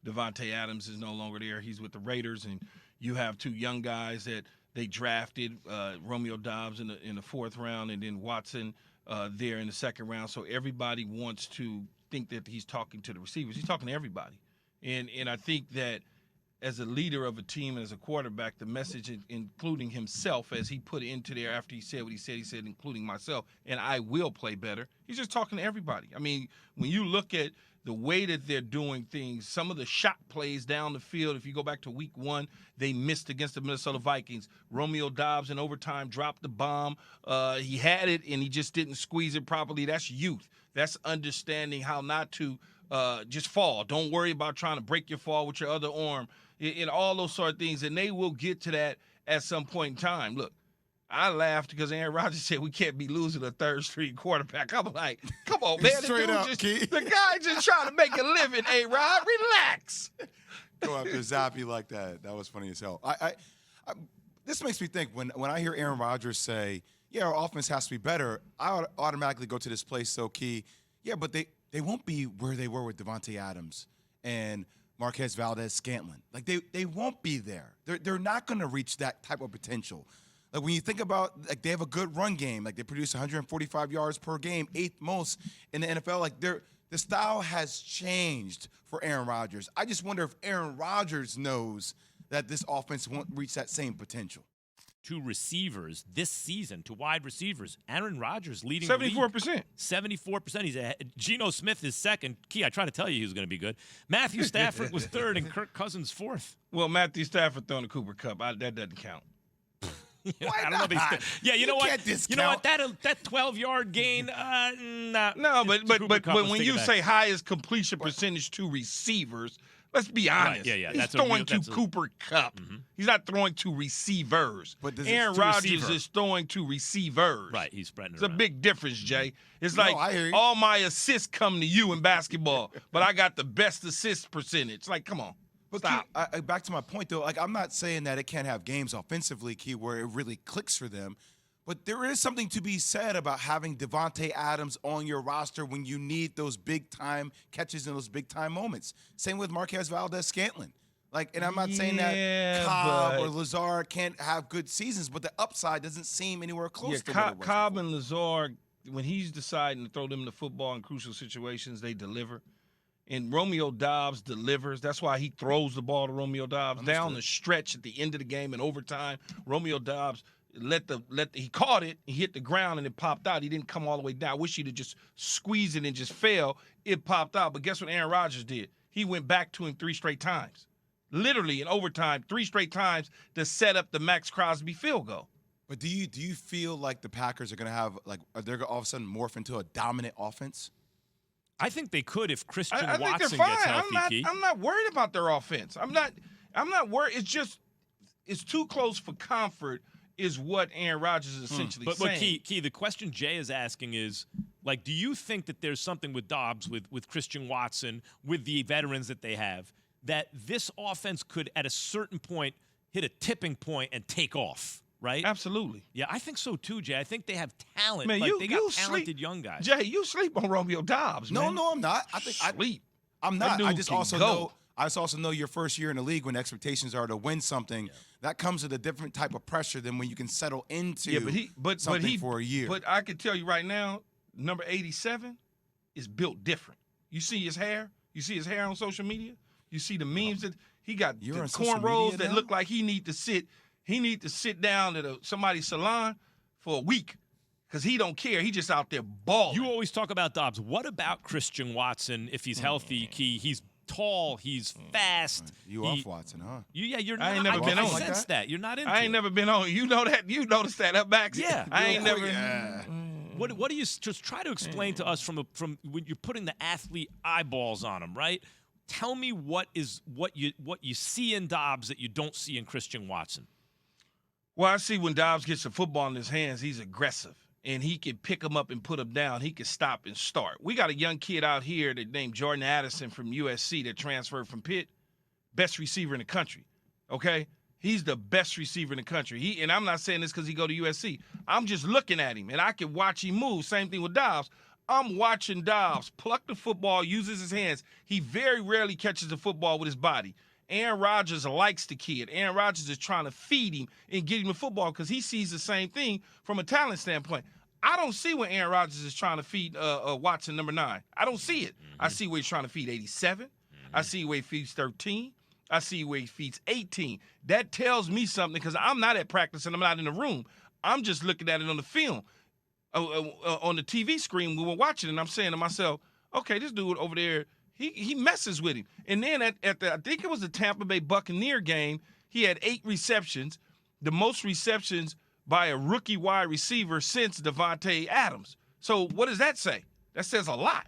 Devontae Adams is no longer there. He's with the Raiders, and you have two young guys that they drafted, Romeo Doubs in the fourth round, and then Watson there in the second round. So everybody wants to think that he's talking to the receivers. He's talking to everybody. And I think that as a leader of a team and as a quarterback, the message, including himself, as he put into there after he said what he said, including myself, and I will play better. He's just talking to everybody. I mean, when you look at the way that they're doing things, some of the shot plays down the field, if you go back to week 1, they missed against the Minnesota Vikings. Romeo Doubs in overtime dropped the bomb. He had it, and he just didn't squeeze it properly. That's youth. That's understanding how not to just fall. Don't worry about trying to break your fall with your other arm and all those sort of things, and they will get to that at some point in time. Look, I laughed because Aaron Rodgers said we can't be losing a third-string quarterback. I'm like, come on, man. Straight up, the guy just trying to make a living. Hey, Rod, relax. Go after Zappy like that. That was funny as hell. This makes me think when I hear Aaron Rodgers say, yeah, our offense has to be better, I automatically go to this place, so Key. Yeah, but they won't be where they were with Devontae Adams and Marquez Valdez-Scantling. Like, they won't be there. They're not going to reach that type of potential. Like, when you think about, like, they have a good run game. Like, they produce 145 yards per game, 8th most in the NFL. Like, the style has changed for Aaron Rodgers. I just wonder if Aaron Rodgers knows that this offense won't reach that same potential. To receivers this season, to wide receivers, Aaron Rodgers leading 74%. 74%. He's Geno Smith is second. Key, I tried to tell you he was going to be good. Matthew Stafford was third and Kirk Cousins fourth. Well, Matthew Stafford throwing the Cooper Cup, that doesn't count. Why I don't know. Yeah, you know what? Can't discount. You know what? That 12-yard gain. Nah. No, but when you say that. highest completion percentage to receivers, let's be honest. Right, yeah. He's throwing to Cooper Cup. Mm-hmm. He's not throwing to receivers. But Aaron Rodgers is throwing to receivers. Right, he's spreading it It's around. a big difference, Jay. It's I hear you. all my assists come to you in basketball, but I got the best assist percentage. Like, come on. But Stop. Key, back to my point, though, like, I'm not saying that it can't have games offensively, Key, where it really clicks for them. But there is something to be said about having Devontae Adams on your roster when you need those big-time catches in those big-time moments. Same with Marquez Valdez-Scantling. Like, and I'm not saying that Cobb or Lazard can't have good seasons, but the upside doesn't seem anywhere close to what it was Cobb before. and Lazard, when he's deciding to throw them the football in crucial situations, they deliver. And Romeo Doubs delivers. That's why he throws the ball to Romeo Doubs. Understood. Down the stretch at the end of the game in overtime, Romeo Doubs he caught it, he hit the ground, and it popped out. He didn't come all the way down. I wish he'd have just squeezed it and just fell. It popped out. But guess what Aaron Rodgers did? He went back to him 3 straight times. Literally in overtime, 3 straight times to set up the Max Crosby field goal. But do you feel like the Packers are going to have, like, are they going to all of a sudden morph into a dominant offense? I think they could if Christian I think Watson they're fine. gets healthy, Key. I'm not worried about their offense. I'm not worried. It's too close for comfort is what Aaron Rodgers is essentially saying. But Key, the question Jay is asking is, like, do you think that there's something with Dobbs, with Christian Watson, with the veterans that they have, that this offense could at a certain point hit a tipping point and take off? Right? Absolutely. Yeah, I think so too, Jay. I think they have talent. Man, they got talented young guys. Jay, you sleep on Romeo Doubs, man. No, I'm not. I think sleep. I'm not. I just also go. know your first year in the league when expectations are to win something. Yeah. That comes with a different type of pressure than when you can settle into something for a year. But I can tell you right now, number 87 is built different. You see his hair? You see his hair on social media? You see the memes that he got, the cornrows that look like he need to sit down at somebody's salon for a week because he don't care. He just out there balling. You always talk about Dobbs. What about Christian Watson if he's healthy, Key? He's tall. He's fast. You off Watson, huh? You're not. I ain't never been on. I sense that. You're not into I ain't never been on. You know that. You noticed that up back. Yeah. I ain't never. Yeah. What do you just try to explain to us from when you're putting the athlete eyeballs on him, right? Tell me what you see in Dobbs that you don't see in Christian Watson. Well, I see when Dobbs gets the football in his hands, he's aggressive. And he can pick him up and put him down. He can stop and start. We got a young kid out here that named Jordan Addison from USC that transferred from Pitt. Best receiver in the country, okay? He's the best receiver in the country. And I'm not saying this because he go to USC. I'm just looking at him, and I can watch him move. Same thing with Dobbs. I'm watching Dobbs pluck the football, uses his hands. He very rarely catches the football with his body. Aaron Rodgers likes the kid. Aaron Rodgers is trying to feed him and get him the football because he sees the same thing from a talent standpoint. I don't see when Aaron Rodgers is trying to feed Watson number 9. I don't see it. I see where he's trying to feed 87. I see where he feeds 13. I see where he feeds 18. That tells me something because I'm not at practice and I'm not in the room. I'm just looking at it on the film, on the TV screen we were watching, and I'm saying to myself, okay, this dude over there, he messes with him. And then I think it was the Tampa Bay Buccaneer game, he had 8 receptions, the most receptions by a rookie wide receiver since Devontae Adams. So what does that say? That says a lot.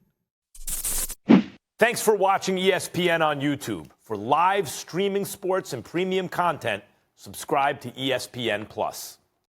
Thanks for watching ESPN on YouTube. For live streaming sports and premium content, subscribe to ESPN+.